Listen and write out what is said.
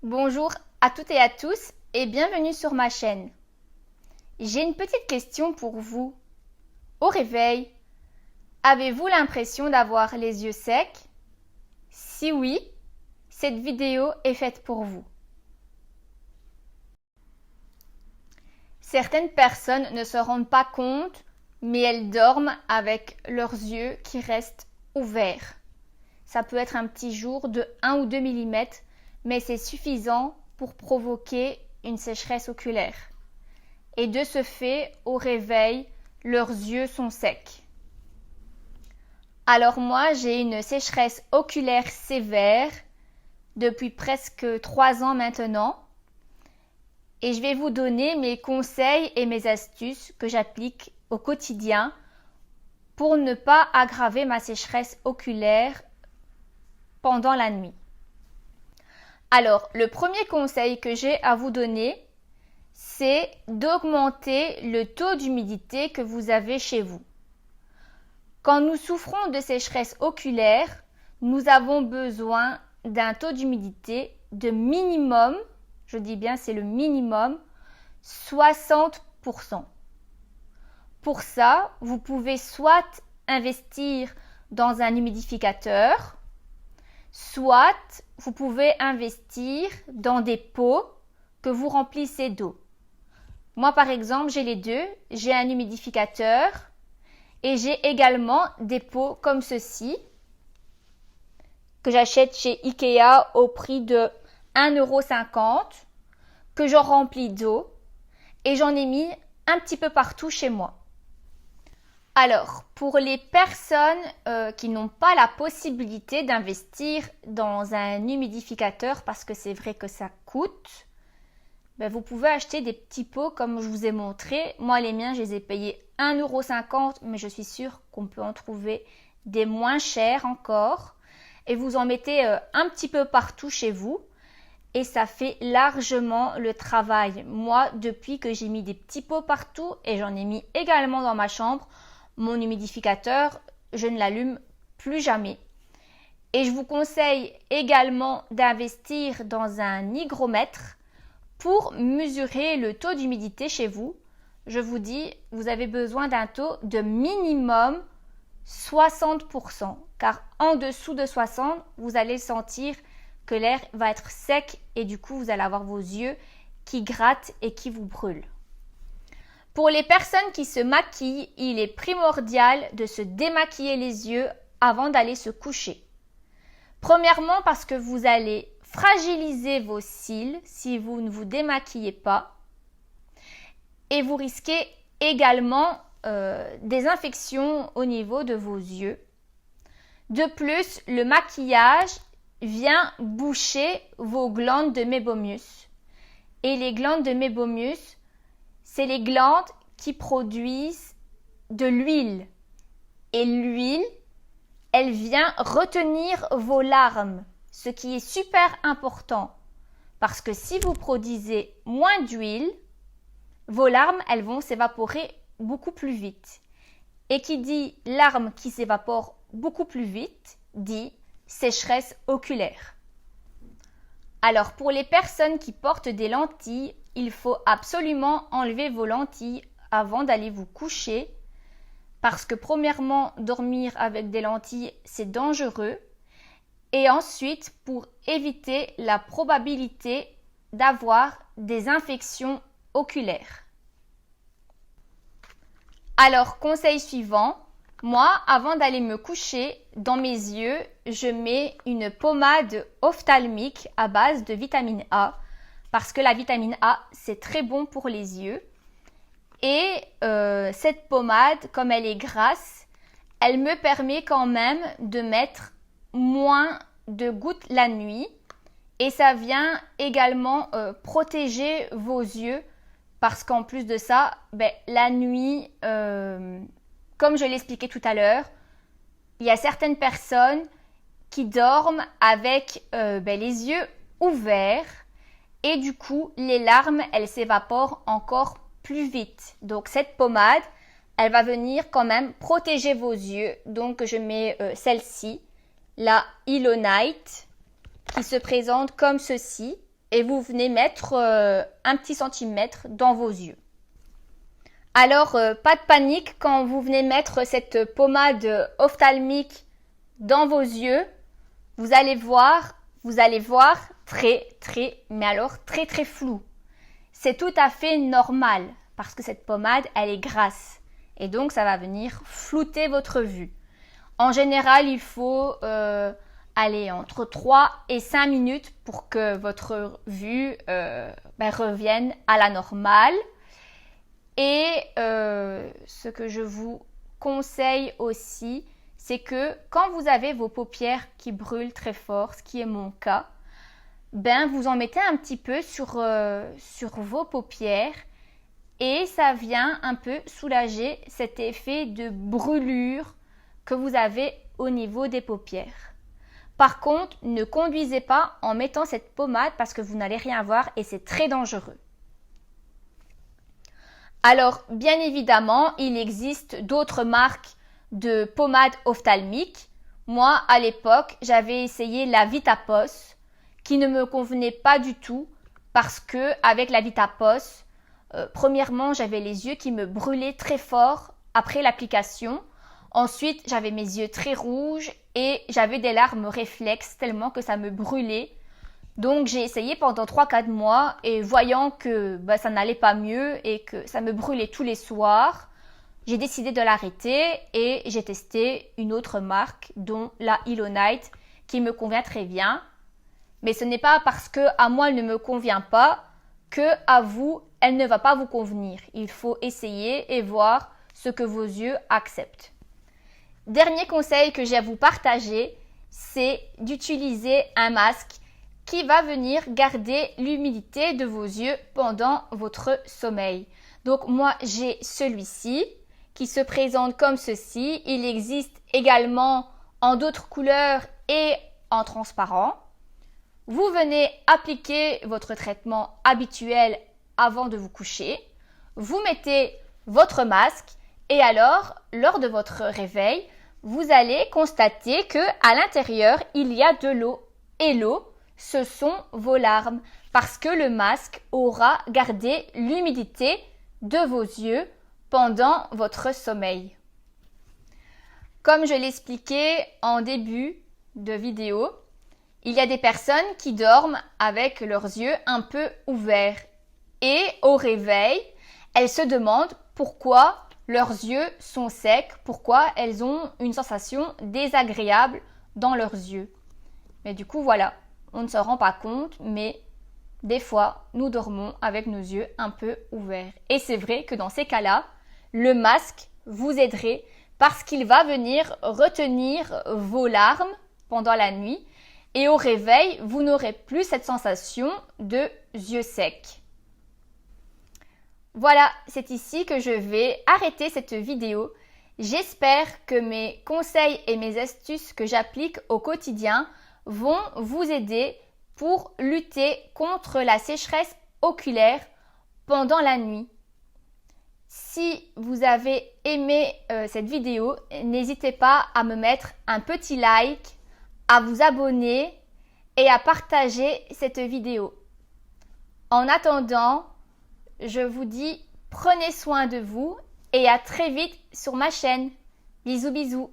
Bonjour à toutes et à tous et bienvenue sur ma chaîne. J'ai une petite question pour vous. Au réveil, avez-vous l'impression d'avoir les yeux secs? Si oui, cette vidéo est faite pour vous. Certaines personnes ne se rendent pas compte, mais elles dorment avec leurs yeux qui restent ouverts. Ça peut être un petit jour de 1 ou 2 mm, mais c'est suffisant pour provoquer une sécheresse oculaire. Et de ce fait, au réveil, leurs yeux sont secs. Alors moi, j'ai une sécheresse oculaire sévère depuis presque 3 ans maintenant. Et je vais vous donner mes conseils et mes astuces que j'applique au quotidien pour ne pas aggraver ma sécheresse oculaire pendant la nuit. Alors, le premier conseil que j'ai à vous donner, c'est d'augmenter le taux d'humidité que vous avez chez vous. Quand nous souffrons de sécheresse oculaire, nous avons besoin d'un taux d'humidité de minimum, je dis bien c'est le minimum, 60%. Pour ça, vous pouvez soit investir dans un humidificateur, soit vous pouvez investir dans des pots que vous remplissez d'eau. Moi, par exemple, j'ai les deux. J'ai un humidificateur et j'ai également des pots comme ceci que j'achète chez Ikea au prix de 1,50 € que je remplis d'eau et j'en ai mis un petit peu partout chez moi. Alors, pour les personnes qui n'ont pas la possibilité d'investir dans un humidificateur parce que c'est vrai que ça coûte, vous pouvez acheter des petits pots comme je vous ai montré. Moi, les miens, je les ai payés 1,50 €, mais je suis sûre qu'on peut en trouver des moins chers encore. Et vous en mettez un petit peu partout chez vous et ça fait largement le travail. Moi, depuis que j'ai mis des petits pots partout et j'en ai mis également dans ma chambre, mon humidificateur, je ne l'allume plus jamais. Et je vous conseille également d'investir dans un hygromètre pour mesurer le taux d'humidité chez vous. Je vous dis, vous avez besoin d'un taux de minimum 60%, car en dessous de 60, vous allez sentir que l'air va être sec et du coup, vous allez avoir vos yeux qui grattent et qui vous brûlent. Pour les personnes qui se maquillent, il est primordial de se démaquiller les yeux avant d'aller se coucher. Premièrement, parce que vous allez fragiliser vos cils si vous ne vous démaquillez pas. Et vous risquez également des infections au niveau de vos yeux. De plus, le maquillage vient boucher vos glandes de mébomius. Et les glandes de mébomius, c'est les glandes qui produisent de l'huile. Et l'huile, elle vient retenir vos larmes, ce qui est super important. Parce que si vous produisez moins d'huile, vos larmes, elles vont s'évaporer beaucoup plus vite. Et qui dit larmes qui s'évaporent beaucoup plus vite, dit sécheresse oculaire. Alors pour les personnes qui portent des lentilles, il faut absolument enlever vos lentilles avant d'aller vous coucher parce que premièrement, dormir avec des lentilles, c'est dangereux et ensuite pour éviter la probabilité d'avoir des infections oculaires. Alors, conseil suivant, moi, avant d'aller me coucher, dans mes yeux, je mets une pommade ophtalmique à base de vitamine A parce que la vitamine A, c'est très bon pour les yeux. Et cette pommade, comme elle est grasse, elle me permet quand même de mettre moins de gouttes la nuit. Et ça vient également protéger vos yeux parce qu'en plus de ça, la nuit, comme je l'expliquais tout à l'heure, il y a certaines personnes qui dorment avec les yeux ouverts et du coup, les larmes, elles s'évaporent encore plus vite. Donc, cette pommade, elle va venir quand même protéger vos yeux. Donc, je mets celle-ci, la Ilonite, qui se présente comme ceci. et vous venez mettre un petit centimètre dans vos yeux. Alors, pas de panique quand vous venez mettre cette pommade ophtalmique dans vos yeux. Vous allez voir très flou. C'est tout à fait normal parce que cette pommade, elle est grasse et donc ça va venir flouter votre vue. En général, il faut aller entre 3 et 5 minutes pour que votre vue revienne à la normale. Et ce que je vous conseille aussi, c'est que quand vous avez vos paupières qui brûlent très fort, ce qui est mon cas, vous en mettez un petit peu sur vos paupières et ça vient un peu soulager cet effet de brûlure que vous avez au niveau des paupières. Par contre, ne conduisez pas en mettant cette pommade parce que vous n'allez rien voir et c'est très dangereux. Alors, bien évidemment, il existe d'autres marques de pommades ophtalmiques. Moi, à l'époque, j'avais essayé la Vitapos qui ne me convenait pas du tout parce que avec la Vitapos, premièrement, j'avais les yeux qui me brûlaient très fort après l'application. Ensuite, j'avais mes yeux très rouges et j'avais des larmes réflexes tellement que ça me brûlait. Donc, j'ai essayé pendant 3-4 mois et voyant que ça n'allait pas mieux et que ça me brûlait tous les soirs, j'ai décidé de l'arrêter et j'ai testé une autre marque, dont la Elonite, qui me convient très bien. Mais ce n'est pas parce que à moi elle ne me convient pas que à vous elle ne va pas vous convenir. Il faut essayer et voir ce que vos yeux acceptent. Dernier conseil que j'ai à vous partager, c'est d'utiliser un masque qui va venir garder l'humidité de vos yeux pendant votre sommeil. Donc moi j'ai celui-ci qui se présente comme ceci. Il existe également en d'autres couleurs et en transparent. Vous venez appliquer votre traitement habituel avant de vous coucher. Vous mettez votre masque et alors, lors de votre réveil, vous allez constater que à l'intérieur, il y a de l'eau. Et l'eau, ce sont vos larmes parce que le masque aura gardé l'humidité de vos yeux pendant votre sommeil. Comme je l'expliquais en début de vidéo, il y a des personnes qui dorment avec leurs yeux un peu ouverts et au réveil, elles se demandent pourquoi leurs yeux sont secs, pourquoi elles ont une sensation désagréable dans leurs yeux. Mais du coup, voilà, on ne se rend pas compte, mais des fois, nous dormons avec nos yeux un peu ouverts. Et c'est vrai que dans ces cas-là, le masque vous aiderait parce qu'il va venir retenir vos larmes pendant la nuit et au réveil, vous n'aurez plus cette sensation de yeux secs. Voilà, c'est ici que je vais arrêter cette vidéo. J'espère que mes conseils et mes astuces que j'applique au quotidien vont vous aider pour lutter contre la sécheresse oculaire pendant la nuit. Si vous avez aimé cette vidéo, n'hésitez pas à me mettre un petit like, à vous abonner et à partager cette vidéo. En attendant, je vous dis prenez soin de vous et à très vite sur ma chaîne. Bisous bisous.